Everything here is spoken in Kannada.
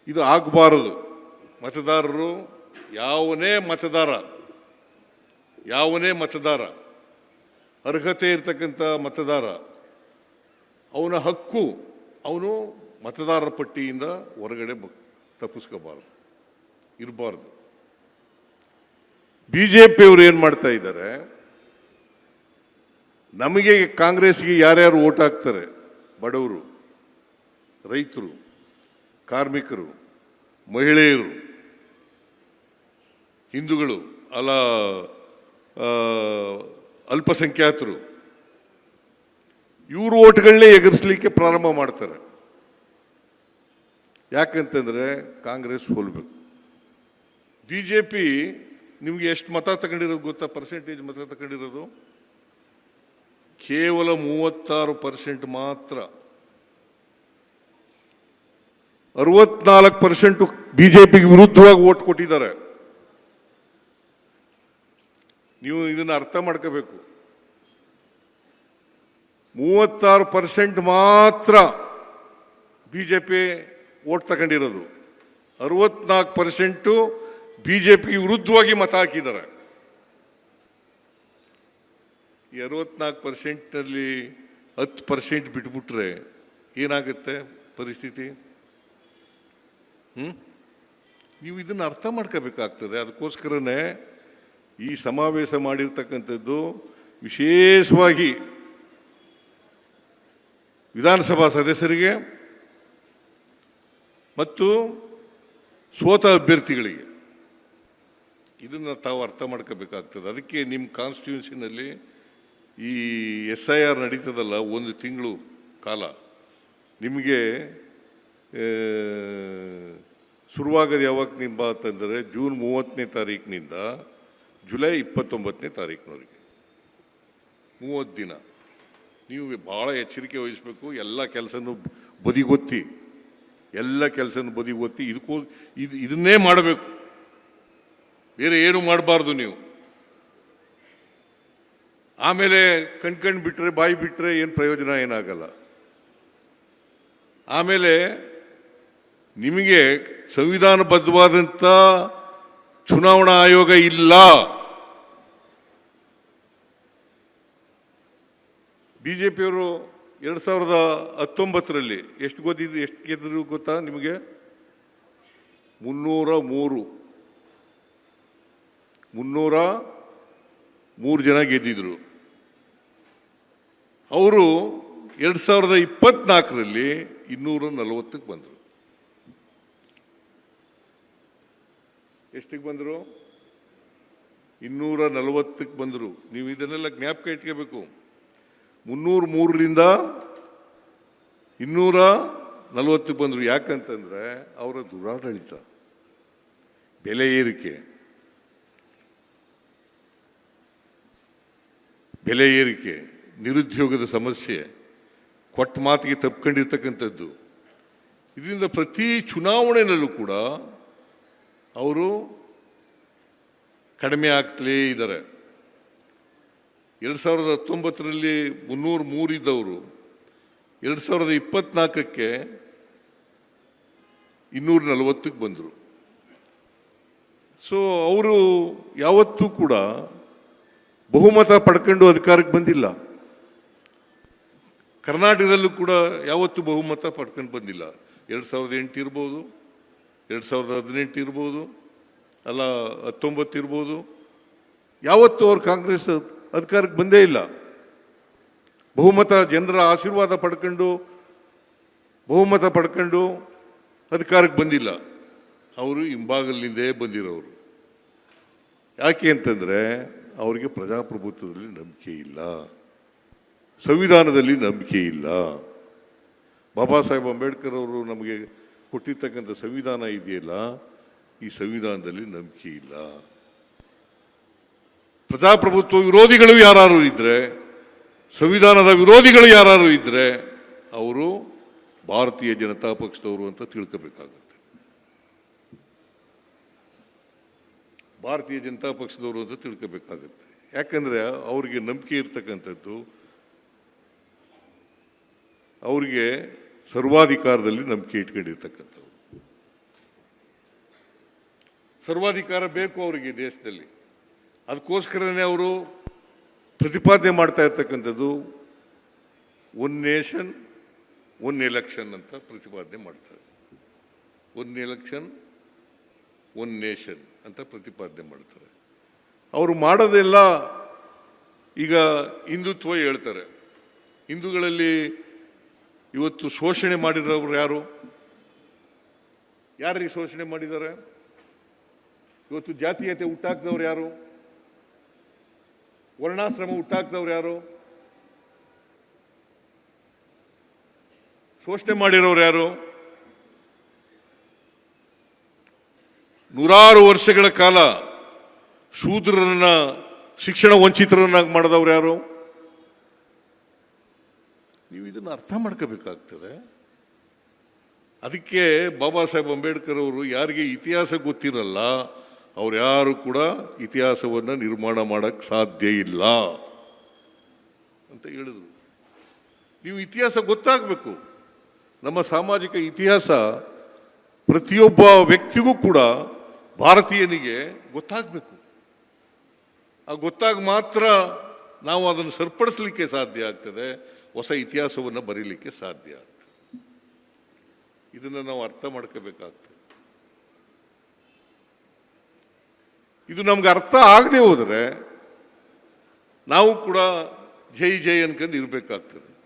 ಇದು ಆಗಬಾರದು. ಮತದಾರರು ಯಾವನೇ ಮತದಾರ ಅರ್ಹತೆ ಇರ್ತಕ್ಕಂಥ ಮತದಾರ, ಅವನ ಹಕ್ಕು, ಅವನು ಮತದಾರರ ಪಟ್ಟಿಯಿಂದ ಹೊರಗಡೆ ತಪ್ಪಿಸ್ಕೋಬಾರದು, ಇರಬಾರ್ದು. ಬಿಜೆಪಿಯವರು ಏನು ಮಾಡ್ತಾ ಇದ್ದಾರೆ, ನಮಗೆ ಕಾಂಗ್ರೆಸ್ಗೆ ಯಾರ್ಯಾರು ಓಟ್ ಹಾಕ್ತಾರೆ, ಬಡವರು, ರೈತರು, ಕಾರ್ಮಿಕರು, ಮಹಿಳೆಯರು, ಹಿಂದೂಗಳು, ಅಲ್ಪಸಂಖ್ಯಾತರು, ಇವರು ಓಟ್ಗಳನ್ನೇ ಎಗರಿಸಲಿಕ್ಕೆ ಪ್ರಾರಂಭ ಮಾಡ್ತಾರೆ. ಯಾಕಂತಂದರೆ ಕಾಂಗ್ರೆಸ್ ಸೋಲ್ಬೇಕು. ಬಿಜೆಪಿ ನಿಮಗೆ ಎಷ್ಟು ಮತ ತಗೊಂಡಿರೋದು ಗೊತ್ತಾ? ಪರ್ಸೆಂಟೇಜ್ ಮತ ತಗೊಂಡಿರೋದು ಕೇವಲ 36% ಮಾತ್ರ. 64% ಬಿಜೆಪಿಗೆ ವಿರುದ್ಧವಾಗಿ ಓಟ್ ಕೊಟ್ಟಿದ್ದಾರೆ. ನೀವು ಇದನ್ನು ಅರ್ಥ ಮಾಡ್ಕೋಬೇಕು. 36% ಮಾತ್ರ ಬಿಜೆಪಿ ಓಟ್ ತಗೊಂಡಿರೋದು, 64% ಬಿಜೆಪಿಗೆ ವಿರುದ್ಧವಾಗಿ ಮತ ಹಾಕಿದ್ದಾರೆ. ಈ 64%ನಲ್ಲಿ 10% ಬಿಟ್ಬಿಟ್ರೆ ಏನಾಗುತ್ತೆ ಪರಿಸ್ಥಿತಿ? ನೀವು ಇದನ್ನು ಅರ್ಥ ಮಾಡ್ಕೋಬೇಕಾಗ್ತದೆ. ಅದಕ್ಕೋಸ್ಕರನೇ ಈ ಸಮಾವೇಶ ಮಾಡಿರ್ತಕ್ಕಂಥದ್ದು ವಿಶೇಷವಾಗಿ ವಿಧಾನಸಭಾ ಸದಸ್ಯರಿಗೆ ಮತ್ತು ಸೋತ ಅಭ್ಯರ್ಥಿಗಳಿಗೆ. ಇದನ್ನು ತಾವು ಅರ್ಥ ಮಾಡ್ಕೋಬೇಕಾಗ್ತದೆ. ಅದಕ್ಕೆ ನಿಮ್ಮ ಕಾನ್ಸ್ಟಿಟ್ಯೂನ್ಸಿನಲ್ಲಿ ಈ SIR ನಡೀತದಲ್ಲ, 1 ತಿಂಗಳು ಕಾಲ ನಿಮಗೆ ಶುರುವಾಗೋದು ಯಾವಾಗ ನಿಮ್ಮ ಅಂತಂದರೆ ಜೂನ್ 30ನೇ ತಾರೀಕಿನಿಂದ ಜುಲೈ 29ನೇ ತಾರೀಕಿನವರೆಗೆ 30 ದಿನ ನೀವು ಭಾಳ ಎಚ್ಚರಿಕೆ ವಹಿಸಬೇಕು. ಎಲ್ಲ ಕೆಲಸನೂ ಬದಿಗೊತ್ತಿ ಇದನ್ನೇ ಮಾಡಬೇಕು, ಬೇರೆ ಏನು ಮಾಡಬಾರ್ದು ನೀವು. ಆಮೇಲೆ ಕಣ್ಕಂಡು ಬಿಟ್ಟರೆ, ಬಾಯಿ ಬಿಟ್ಟರೆ ಏನು ಪ್ರಯೋಜನ ಏನಾಗಲ್ಲ. ಆಮೇಲೆ ನಿಮಗೆ ಸಂವಿಧಾನಬದ್ಧವಾದಂಥ ಚುನಾವಣಾ ಆಯೋಗ ಇಲ್ಲ. ಬಿಜೆಪಿಯವರು 2019ರಲ್ಲಿ ಎಷ್ಟು ಗೆದ್ದರು ಗೊತ್ತಾ ನಿಮಗೆ? 303 ಜನ ಗೆದ್ದಿದ್ರು. ಅವರು 2024ರಲ್ಲಿ 240ಕ್ಕೆ ಬಂದರು. ಎಷ್ಟಿಗೆ ಬಂದರು? 240ಕ್ಕೆ ಬಂದರು. ನೀವು ಇದನ್ನೆಲ್ಲ ಜ್ಞಾಪಕ ಇಟ್ಕೋಬೇಕು. 303ರಿಂದ 240ಕ್ಕೆ ಬಂದರು. ಯಾಕಂತಂದರೆ ಅವರ ದುರಾಡಳಿತ, ಬೆಲೆ ಏರಿಕೆ, ನಿರುದ್ಯೋಗದ ಸಮಸ್ಯೆ, ಕೊಟ್ಟ ಮಾತಿಗೆ ತಪ್ಕೊಂಡಿರ್ತಕ್ಕಂಥದ್ದು. ಇದರಿಂದ ಪ್ರತಿ ಚುನಾವಣೆಯಲ್ಲೂ ಕೂಡ ಅವರು ಕಡಿಮೆ ಆಗ್ತಲೇ ಇದ್ದಾರೆ. 2019ರಲ್ಲಿ 303 ಇದ್ದವರು 2024ಕ್ಕೆ 240ಕ್ಕೆ ಬಂದರು. ಸೊ ಅವರು ಯಾವತ್ತೂ ಕೂಡ ಬಹುಮತ ಪಡ್ಕೊಂಡು ಅಧಿಕಾರಕ್ಕೆ ಬಂದಿಲ್ಲ. ಕರ್ನಾಟಕದಲ್ಲೂ ಕೂಡ ಯಾವತ್ತೂ ಬಹುಮತ ಪಡ್ಕೊಂಡು ಬಂದಿಲ್ಲ. 2008 ಇರ್ಬೋದು, 2018 ಇರ್ಬೋದು, 19 ಇರ್ಬೋದು, ಯಾವತ್ತೂ ಅವ್ರು ಕಾಂಗ್ರೆಸ್ ಅಧಿಕಾರಕ್ಕೆ ಬಂದೇ ಇಲ್ಲ. ಬಹುಮತ, ಜನರ ಆಶೀರ್ವಾದ ಪಡ್ಕೊಂಡು ಬಹುಮತ ಪಡ್ಕೊಂಡು ಅಧಿಕಾರಕ್ಕೆ ಬಂದಿಲ್ಲ. ಅವರು ಹಿಂಬಾಗಲಿಂದೇ ಬಂದಿರೋರು. ಯಾಕೆ ಅಂತಂದರೆ ಅವರಿಗೆ ಪ್ರಜಾಪ್ರಭುತ್ವದಲ್ಲಿ ನಂಬಿಕೆ ಇಲ್ಲ, ಸಂವಿಧಾನದಲ್ಲಿ ನಂಬಿಕೆ ಇಲ್ಲ. ಬಾಬಾ ಸಾಹೇಬ್ ಅಂಬೇಡ್ಕರ್ ಅವರು ನಮಗೆ ಕೊಟ್ಟಿರ್ತಕ್ಕಂಥ ಸಂವಿಧಾನ ಇದೆಯಲ್ಲ, ಈ ಸಂವಿಧಾನದಲ್ಲಿ ನಂಬಿಕೆ ಇಲ್ಲ. ಪ್ರಜಾಪ್ರಭುತ್ವ ವಿರೋಧಿಗಳು ಯಾರು ಇದ್ದರೆ, ಸಂವಿಧಾನದ ವಿರೋಧಿಗಳು ಯಾರು ಇದ್ದರೆ ಅವರು ಭಾರತೀಯ ಜನತಾ ಪಕ್ಷದವರು ಅಂತ ತಿಳ್ಕೋಬೇಕಾಗುತ್ತೆ. ಭಾರತೀಯ ಜನತಾ ಪಕ್ಷದವರು ಅಂತ ತಿಳ್ಕೋಬೇಕಾಗುತ್ತೆ. ಯಾಕಂದರೆ ಅವರಿಗೆ ನಂಬಿಕೆ ಇರ್ತಕ್ಕಂಥದ್ದು, ಅವರಿಗೆ ಸರ್ವಾಧಿಕಾರದಲ್ಲಿ ನಂಬಿಕೆ ಇಟ್ಕೊಂಡಿರ್ತಕ್ಕಂಥವ್ರು. ಸರ್ವಾಧಿಕಾರ ಬೇಕು ಅವರಿಗೆ ದೇಶದಲ್ಲಿ. ಅದಕ್ಕೋಸ್ಕರನೇ ಅವರು ಪ್ರತಿಪಾದನೆ ಮಾಡ್ತಾ ಇರ್ತಕ್ಕಂಥದ್ದು ಒನ್ ನೇಷನ್ ಒನ್ ಎಲೆಕ್ಷನ್ ಅಂತ ಪ್ರತಿಪಾದನೆ ಮಾಡ್ತಾರೆ. ಒನ್ ಎಲೆಕ್ಷನ್ ಒನ್ ನೇಷನ್ ಅಂತ ಪ್ರತಿಪಾದನೆ ಮಾಡ್ತಾರೆ. ಅವರು ಮಾಡೋದೆಲ್ಲ ಈಗ ಹಿಂದುತ್ವ ಹೇಳ್ತಾರೆ. ಹಿಂದೂಗಳಲ್ಲಿ ಇವತ್ತು ಶೋಷಣೆ ಮಾಡಿದವರು ಯಾರು? ಯಾರಿಗೆ ಶೋಷಣೆ ಮಾಡಿದ್ದಾರೆ? ಇವತ್ತು ಜಾತೀಯತೆ ಹುಟ್ಟಾಕ್ದವ್ರು ಯಾರು? ವರ್ಣಾಶ್ರಮ ಹುಟ್ಟಾಕ್ದವ್ರು ಯಾರು? ಶೋಷಣೆ ಮಾಡಿರೋರು ಯಾರು? ನೂರಾರು ವರ್ಷಗಳ ಕಾಲ ಶೂದ್ರರನ್ನ ಶಿಕ್ಷಣ ವಂಚಿತರನ್ನಾಗಿ ಮಾಡಿದವ್ರು ಯಾರು? ನೀವು ಇದನ್ನು ಅರ್ಥ ಮಾಡ್ಕೋಬೇಕಾಗ್ತದೆ. ಅದಕ್ಕೆ ಬಾಬಾ ಸಾಹೇಬ್ ಅಂಬೇಡ್ಕರ್ ಅವರು ಯಾರಿಗೆ ಇತಿಹಾಸ ಗೊತ್ತಿರಲ್ಲ ಅವ್ರು ಯಾರು ಕೂಡ ಇತಿಹಾಸವನ್ನು ನಿರ್ಮಾಣ ಮಾಡಕ್ಕೆ ಸಾಧ್ಯ ಇಲ್ಲ ಅಂತ ಹೇಳಿದ್ರು. ನೀವು ಇತಿಹಾಸ ಗೊತ್ತಾಗಬೇಕು. ನಮ್ಮ ಸಾಮಾಜಿಕ ಇತಿಹಾಸ ಪ್ರತಿಯೊಬ್ಬ ವ್ಯಕ್ತಿಗೂ ಕೂಡ ಭಾರತೀಯನಿಗೆ ಗೊತ್ತಾಗಬೇಕು. ಆ ಗೊತ್ತಾಗ ಮಾತ್ರ ನಾವು ಅದನ್ನು ಸರಿಪಡಿಸಲಿಕ್ಕೆ ಸಾಧ್ಯ ಆಗ್ತದೆ, ಹೊಸ ಇತಿಹಾಸವನ್ನು ಬರೀಲಿಕ್ಕೆ ಸಾಧ್ಯ ಆಗ್ತದೆ. ಇದನ್ನು ನಾವು ಅರ್ಥ ಮಾಡ್ಕೋಬೇಕಾಗ್ತದೆ. ಇದು ನಮ್ಗೆ ಅರ್ಥ ಆಗದೆ ಹೋದರೆ ನಾವು ಕೂಡ ಜೈ ಜೈ ಅನ್ಕೊಂಡು ಇರಬೇಕಾಗ್ತದೆ.